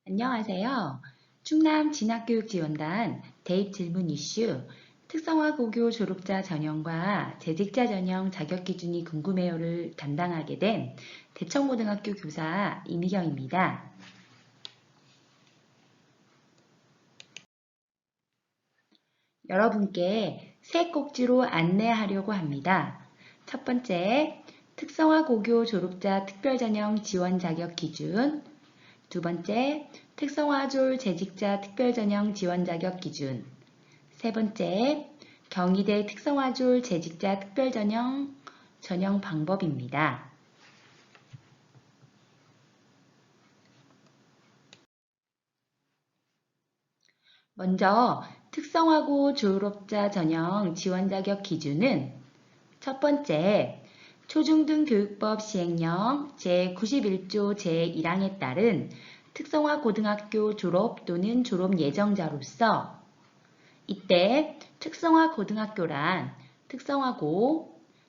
안녕하세요. 충남 진학교육지원단 대입 질문 이슈 특성화 고교 졸업자 전형과 재직자 전형 자격 기준이 궁금해요를 담당하게 된 대청고등학교 교사 이미경입니다. 여러분께 세 꼭지로 안내하려고 합니다. 첫 번째, 특성화 고교 졸업자 특별전형 지원 자격 기준. 두 번째, 특성화졸 재직자 특별전형 지원 자격 기준. 세 번째, 경희대 특성화졸 재직자 특별전형 전형 방법입니다. 먼저 특성화고 졸업자 전형 지원 자격 기준은 첫 번째, 초중등교육법 시행령 제91조 제1항에 따른 특성화 고등학교 졸업 또는 졸업 예정자로서 이때 특성화 고등학교란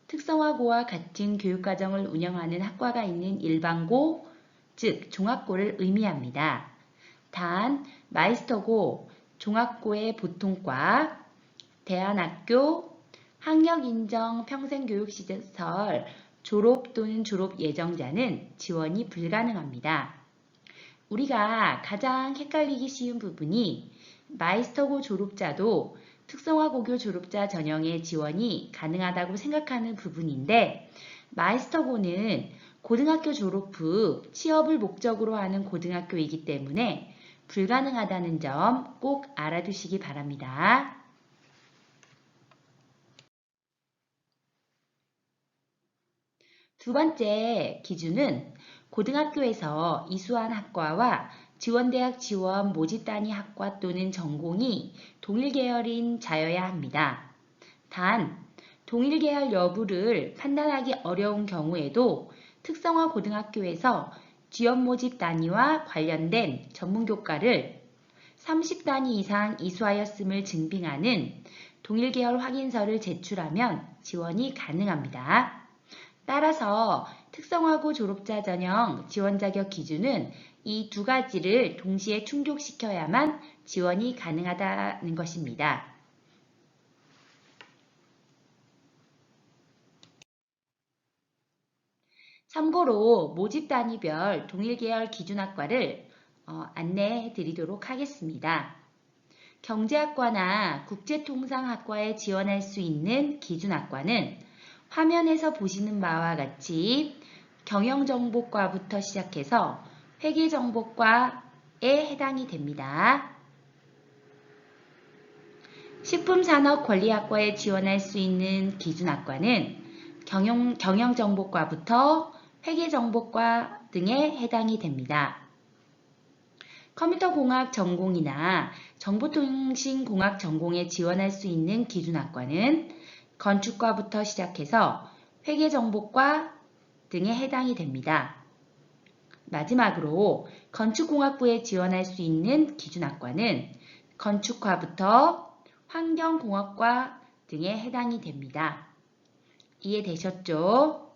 특성화고와 같은 교육과정을 운영하는 학과가 있는 일반고, 즉 종합고를 의미합니다. 단, 마이스터고, 종합고의 보통과, 대안학교, 학력인정 평생교육시설 졸업 또는 졸업 예정자는 지원이 불가능합니다. 우리가 가장 헷갈리기 쉬운 부분이 마이스터고 졸업자도 특성화고교 졸업자 전형의 지원이 가능하다고 생각하는 부분인데 마이스터고는 고등학교 졸업 후 취업을 목적으로 하는 고등학교이기 때문에 불가능하다는 점 꼭 알아두시기 바랍니다. 두 번째 기준은 고등학교에서 이수한 학과와 지원대학 지원 모집단위 학과 또는 전공이 동일 계열인 자여야 합니다. 단, 동일 계열 여부를 판단하기 어려운 경우에도 특성화 고등학교에서 지원 모집 단위와 관련된 전문교과를 30단위 이상 이수하였음을 증빙하는 동일 계열 확인서를 제출하면 지원이 가능합니다. 따라서 특성화고 졸업자 전형 지원 자격 기준은 이 두 가지를 동시에 충족시켜야만 지원이 가능하다는 것입니다. 참고로 모집 단위별 동일 계열 기준학과를 안내해 드리도록 하겠습니다. 경제학과나 국제통상학과에 지원할 수 있는 기준학과는 화면에서 보시는 바와 같이 경영정보과부터 시작해서 회계정보과에 해당이 됩니다. 식품산업권리학과에 지원할 수 있는 기준학과는 경영정보과부터 회계정보과 등에 해당이 됩니다. 컴퓨터공학 전공이나 정보통신공학 전공에 지원할 수 있는 기준학과는 건축과부터 시작해서 회계정보과 등에 해당이 됩니다. 마지막으로 건축공학부에 지원할 수 있는 기준학과는 건축과부터 환경공학과 등에 해당이 됩니다. 이해되셨죠?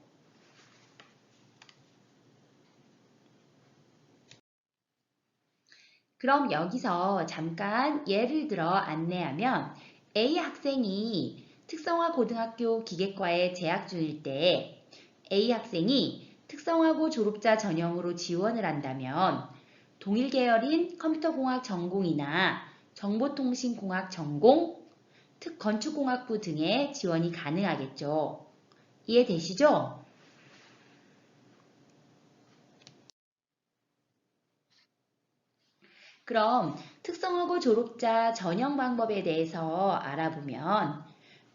그럼 여기서 잠깐 예를 들어 안내하면 A 학생이 특성화 고등학교 기계과에 재학 중일 때 A 학생이 특성화고 졸업자 전형으로 지원을 한다면 동일 계열인 컴퓨터공학 전공이나 정보통신공학 전공, 건축공학부 등의 지원이 가능하겠죠. 이해되시죠? 그럼 특성화고 졸업자 전형 방법에 대해서 알아보면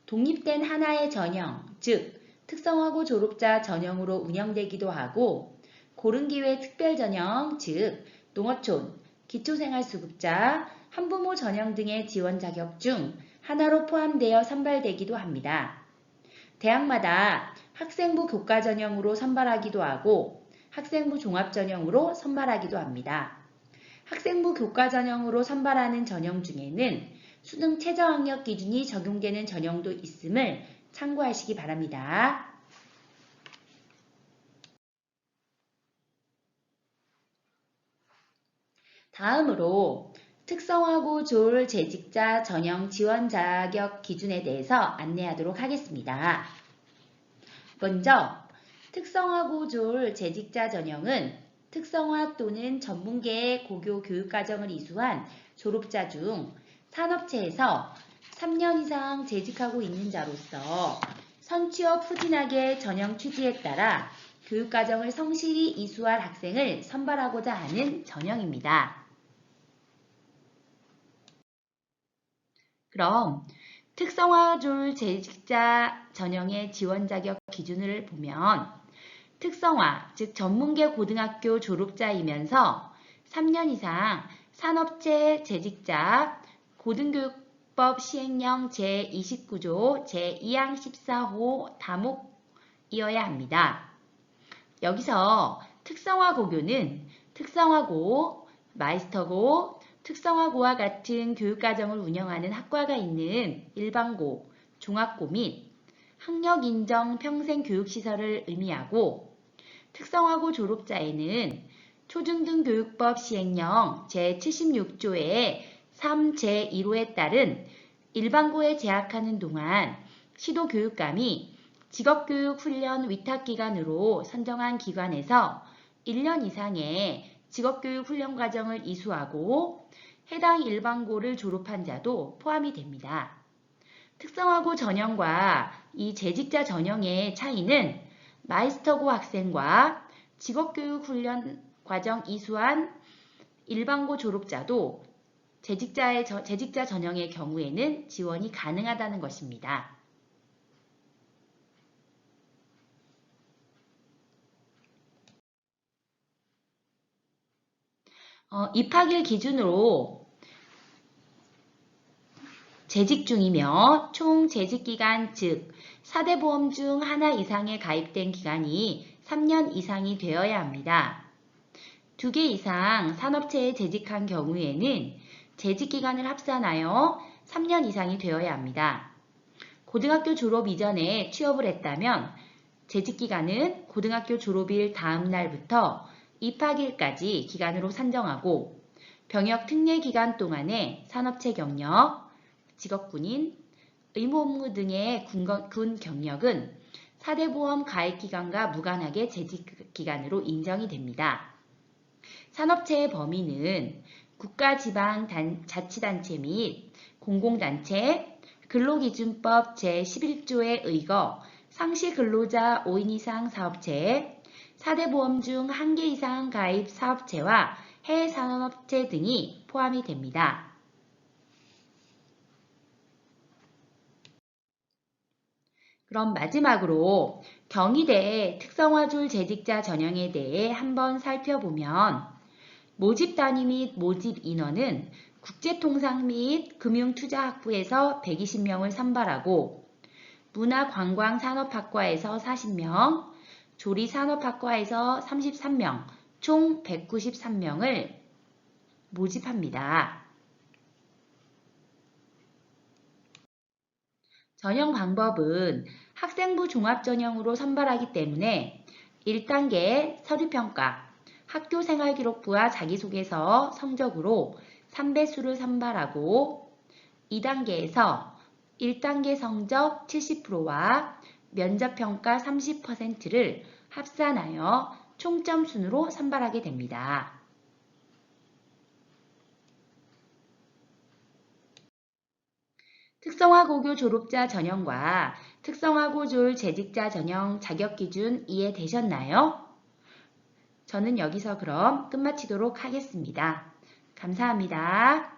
독립된 하나의 전형, 즉 특성화고 졸업자 전형으로 운영되기도 하고 고른기회 특별전형, 즉 농어촌, 기초생활수급자, 한부모 전형 등의 지원 자격 중 하나로 포함되어 선발되기도 합니다. 대학마다 학생부 교과 전형으로 선발하기도 하고 학생부 종합 전형으로 선발하기도 합니다. 학생부 교과 전형으로 선발하는 전형 중에는 수능 최저학력 기준이 적용되는 전형도 있음을 참고하시기 바랍니다. 다음으로 특성화고 졸 재직자 전형 지원 자격 기준에 대해서 안내하도록 하겠습니다. 먼저 특성화고 졸 재직자 전형은 특성화 또는 전문계의 고교 교육과정을 이수한 졸업자 중 산업체에서 3년 이상 재직하고 있는 자로서 선취업 후진학의 전형 취지에 따라 교육과정을 성실히 이수할 학생을 선발하고자 하는 전형입니다. 그럼 특성화졸 재직자 전형의 지원 자격 기준을 보면 특성화, 즉 전문계 고등학교 졸업자이면서 3년 이상 산업체 재직자 고등교육법 시행령 제29조 제2항 14호 다목이어야 합니다. 여기서 특성화고교는 특성화고, 마이스터고, 특성화고와 같은 교육과정을 운영하는 학과가 있는 일반고, 종합고 및 학력인정 평생교육시설을 의미하고 특성화고 졸업자에는 초중등교육법 시행령 제76조의 3 제1호에 따른 일반고에 재학하는 동안 시도교육감이 직업교육훈련 위탁기관으로 선정한 기관에서 1년 이상의 직업교육훈련 과정을 이수하고 해당 일반고를 졸업한 자도 포함이 됩니다. 특성화고 전형과 이 재직자 전형의 차이는 마이스터고 학생과 직업교육훈련 과정 이수한 일반고 졸업자도 재직자 전형의 경우에는 지원이 가능하다는 것입니다. 입학일 기준으로 재직 중이며 총 재직기간 즉 4대 보험 중 하나 이상에 가입된 기간이 3년 이상이 되어야 합니다. 2개 이상 산업체에 재직한 경우에는 재직기간을 합산하여 3년 이상이 되어야 합니다. 고등학교 졸업 이전에 취업을 했다면 재직기간은 고등학교 졸업일 다음 날부터 입학일까지 기간으로 산정하고 병역 특례 기간 동안의 산업체 경력, 직업군인, 의무업무 등의 군 경력은 4대 보험 가입기간과 무관하게 재직기간으로 인정이 됩니다. 산업체의 범위는 국가지방자치단체 및 공공단체, 근로기준법 제11조에 의거 상시근로자 5인 이상 사업체, 4대 보험 중 1개 이상 가입 사업체와 해외산업체 등이 포함이 됩니다. 그럼 마지막으로 경희대 특성화졸 재직자 전형에 대해 한번 살펴보면 모집 단위 및 모집 인원은 국제통상 및 금융투자학부에서 120명을 선발하고 문화관광산업학과에서 40명, 조리산업학과에서 33명, 총 193명을 모집합니다. 전형 방법은 학생부 종합전형으로 선발하기 때문에 1단계 서류평가, 학교생활기록부와 자기소개서 성적으로 3배수를 선발하고 2단계에서 1단계 성적 70%와 면접평가 30%를 합산하여 총점 순으로 선발하게 됩니다. 특성화고교 졸업자 전형과 특성화고졸 재직자 전형 자격기준 이해되셨나요? 저는 여기서 그럼 끝마치도록 하겠습니다. 감사합니다.